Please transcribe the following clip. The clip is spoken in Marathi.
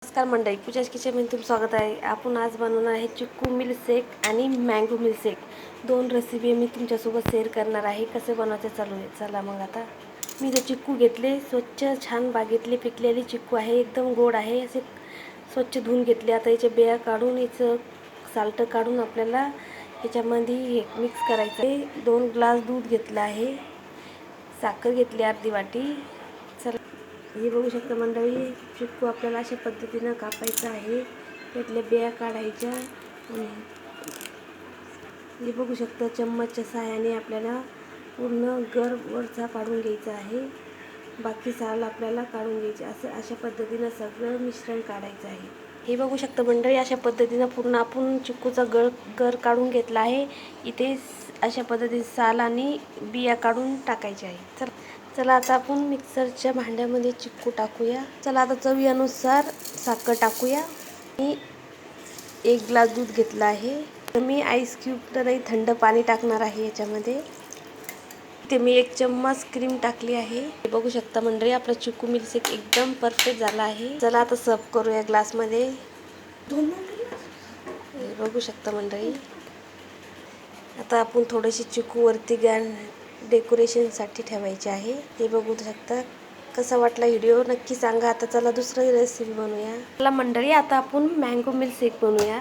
नमस्कार मंडळी, पूजाच किचनमध्ये तुमचं स्वागत आहे. आपण आज बनवणार आहे चिक्कू मिल्कशेक आणि मँगो मिल्कशेक. दोन रेसिपी मी तुमच्यासोबत शेअर करणार आहे. कसे बनवायचे चालू आहे. चला मग आता मी जे चिक्कू घेतले, स्वच्छ छान बागेतले पिकलेले चिक्कू आहे, एकदम गोड आहे. असे स्वच्छ धुवून घेतले. आता याच्या बिया काढून याचं साल्ट काढून आपल्याला याच्यामध्ये हे मिक्स करायचं आहे. 2 ग्लास दूध घेतलं आहे, साखर घेतली अर्धी वाटी. चला हे बघू शकता मंडळी, चिक्कू आपल्याला अशा पद्धतीनं कापायचं आहे. त्यातल्या बिया काढायच्या आणि हे बघू शकता चम्मचच्या सहाय्याने आपल्याला पूर्ण गर वरचा काढून घ्यायचा आहे. बाकी साल आपल्याला काढून घ्यायचे. अशा पद्धतीनं सगळं मिश्रण काढायचं आहे. हे बघू शकता मंडळी, अशा पद्धतीनं पूर्ण आपण चिक्कूचा गर काढून घेतला आहे. इथे अशा पद्धतीने साल आणि बिया काढून टाकायचे आहे. चला आता आपण मिक्सरच्या भांड्यामध्ये चिक्कू टाकूया. चला आता चवीनुसार साखर टाकूया. मी 1 ग्लास दूध घेतलं आहे. तर मी आईस क्यूब तर नाही, थंड पाणी टाकणार आहे याच्यामध्ये. इथे मी 1 चम्मच क्रीम टाकली आहे. हे बघू शकता मंडळी, आपला चिक्कू मिल्कशेक एकदम परफेक्ट झाला आहे. चला आता सर्व करूया ग्लासमध्ये. हे बघू शकता मंडळी, आता आपण थोडेसे चिक्कू वरती डेकोरेशनसाठी ठेवायचे आहे. हे बघू शकता. कसा वाटला व्हिडिओ नक्की सांगा. आता चला दुसरी रेसिपी बनवूया. चला मंडळी, आता आपण मँगो मिल्कशेक बनवूया.